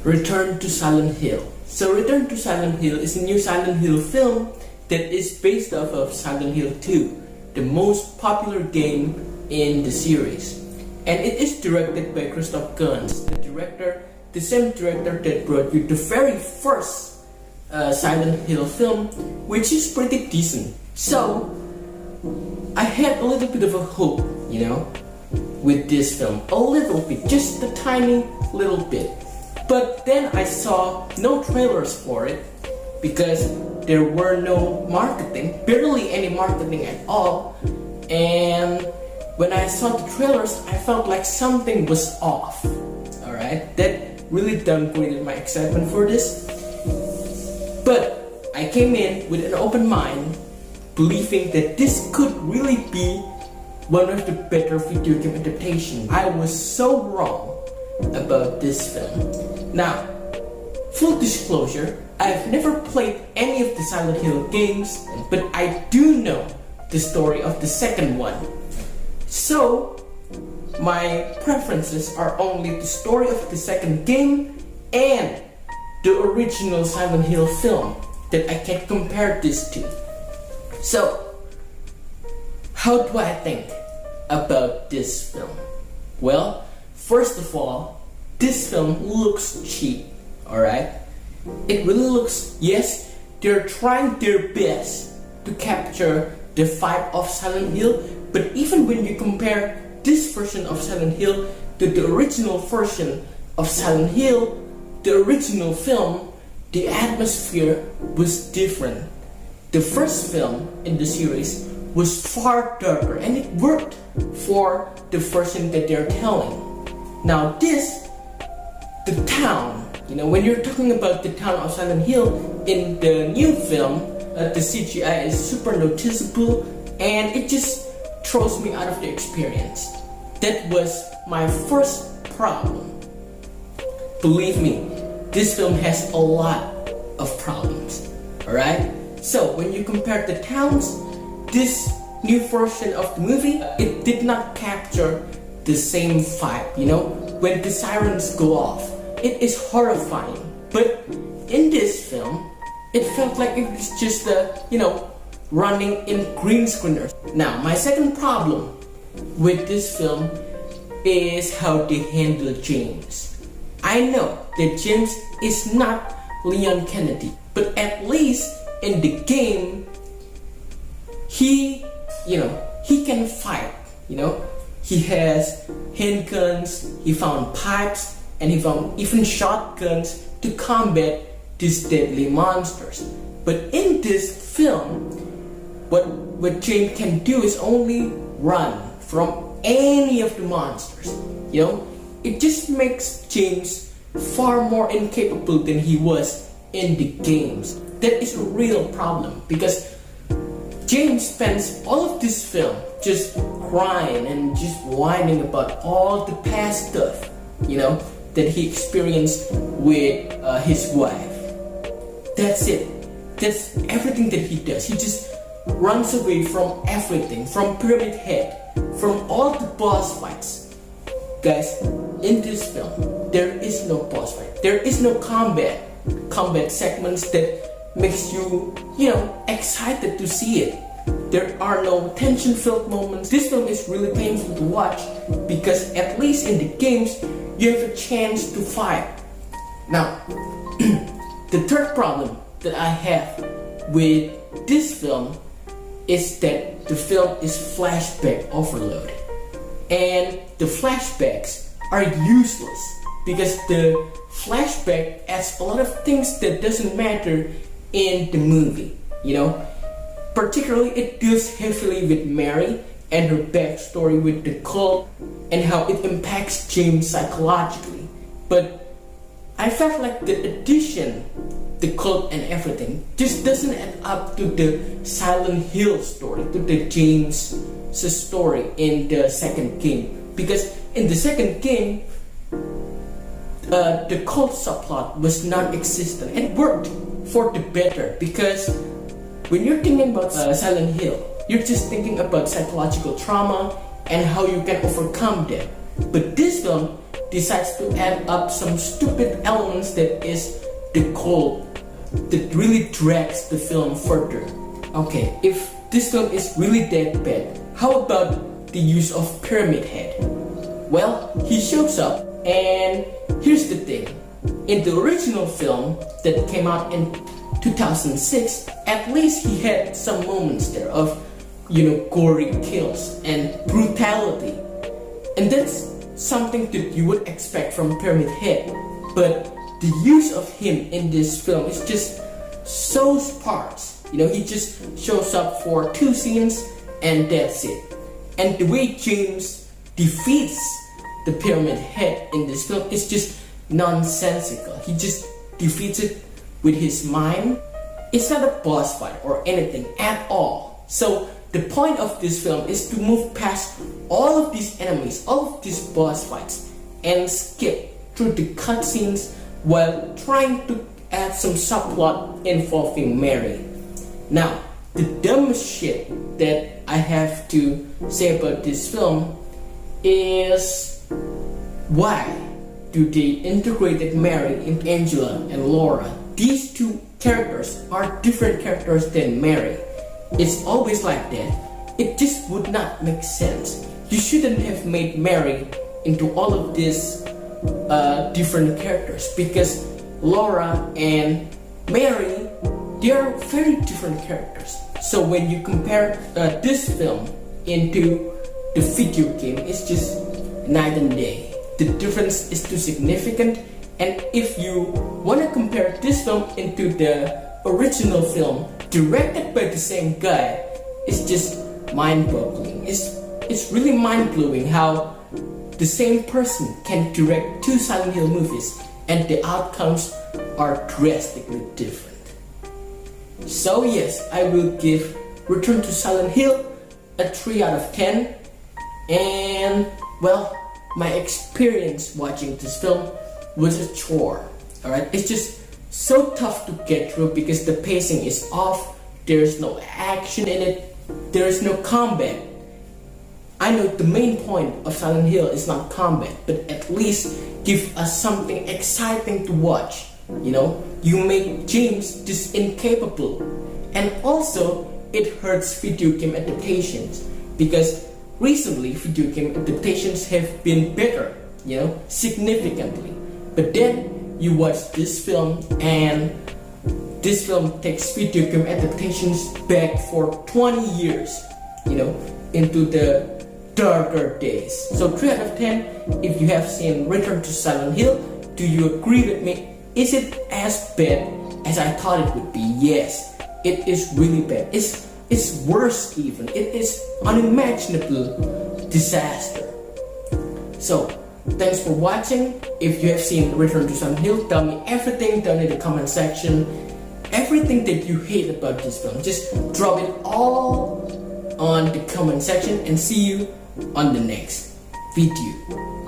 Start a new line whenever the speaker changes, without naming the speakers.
Return to Silent Hill. So Return to Silent Hill is a new Silent Hill film that is based off of Silent Hill 2, the most popular game in the series. And it is directed by Christoph Gans, the same director that brought you the very first Silent Hill film, which is pretty decent. So I had a little bit of a hope, with this film. A little bit, just a tiny little bit. But then I saw no trailers for it because there were no marketing, barely any marketing at all. And when I saw the trailers, I felt like something was off. Alright, that really downgraded my excitement for this. But I came in with an open mind, believing that this could really be one of the better video game adaptations. I was so wrong about this film. Now, full disclosure, I've never played any of the Silent Hill games, but I do know the story of the second one. So, my preferences are only the story of the second game and the original Silent Hill film that I can compare this to. So, how do I think about this film? Well, first of all, this film looks cheap, alright? It really looks, yes, they're trying their best to capture the vibe of Silent Hill, but even when you compare this version of Silent Hill to the original version of Silent Hill, the original film, the atmosphere was different. The first film in the series was far darker and it worked for the version that they're telling. Now this, the town, when you're talking about the town of Silent Hill in the new film, the CGI is super noticeable and it just throws me out of the experience. That was my first problem. Believe me, this film has a lot of problems, alright? So when you compare the towns, this new version of the movie, it did not capture the same vibe, when the sirens go off. It is horrifying, but in this film, it felt like it was just running in green screeners. Now, my second problem with this film is how they handle James. I know that James is not Leon Kennedy, but at least in the game, he can fight, He has handguns, he found pipes, and he found even shotguns to combat these deadly monsters. But in this film, what James can do is only run from any of the monsters. It just makes James far more incapable than he was in the games. That is a real problem because James spends all of this film just crying and just whining about all the past stuff, that he experienced with his wife. That's it. That's everything that he does. He just runs away from everything, from Pyramid Head, from all the boss fights. Guys, in this film, there is no boss fight. There is no combat segments that makes you, excited to see it. There are no tension-filled moments. This film is really painful to watch because at least in the games, you have a chance to fight. Now, the third problem that I have with this film is that the film is flashback overload. And the flashbacks are useless because the flashback adds a lot of things that doesn't matter in the movie, Particularly, it deals heavily with Mary and her backstory with the cult and how it impacts James psychologically. But I felt like the addition, the cult and everything, just doesn't add up to the Silent Hill story, to the James' story in the second game. Because in the second game, the cult subplot was non-existent and it worked for the better because when you're thinking about Silent Hill, you're just thinking about psychological trauma and how you can overcome that. But this film decides to add up some stupid elements that is the gold that really drags the film further. Okay, if this film is really that bad, how about the use of Pyramid Head? Well, he shows up, and here's the thing. In the original film that came out in 2006, at least he had some moments there of, gory kills and brutality. And that's something that you would expect from Pyramid Head. But the use of him in this film is just so sparse. He just shows up for 2 scenes and that's it. And the way James defeats the Pyramid Head in this film is just nonsensical. He just defeats it with his mind. It's not a boss fight or anything at all. So the point of this film is to move past all of these enemies, all of these boss fights, and skip through the cutscenes while trying to add some subplot involving Mary. Now, the dumbest shit that I have to say about this film is why do they integrated Mary into Angela and Laura? These 2 characters are different characters than Mary. It's always like that. It just would not make sense. You shouldn't have made Mary into all of these different characters, because Laura and Mary, they are very different characters. So when you compare this film into the video game, it's just night and day. The difference is too significant. And if you want to compare this film into the original film directed by the same guy, it's just mind-boggling. It's really mind-blowing how the same person can direct 2 Silent Hill movies and the outcomes are drastically different. So yes, I will give Return to Silent Hill a 3 out of 10. And well, my experience watching this film was a chore. Alright, it's just so tough to get through because the pacing is off, there's no action in it, there's no combat. I know the main point of Silent Hill is not combat, but at least give us something exciting to watch. You make James just incapable. And also, it hurts video game adaptations, because recently video game adaptations have been better, significantly. But then you watch this film, and this film takes video game adaptations back for 20 years, into the darker days. So 3 out of 10, if you have seen Return to Silent Hill, do you agree with me? Is it as bad as I thought it would be? Yes, it is really bad. It's worse even. It is unimaginable disaster. So, thanks for watching. If you have seen Return to Silent Hill, tell me everything down in the comment section. Everything that you hate about this film, just drop it all on the comment section, and see you on the next video.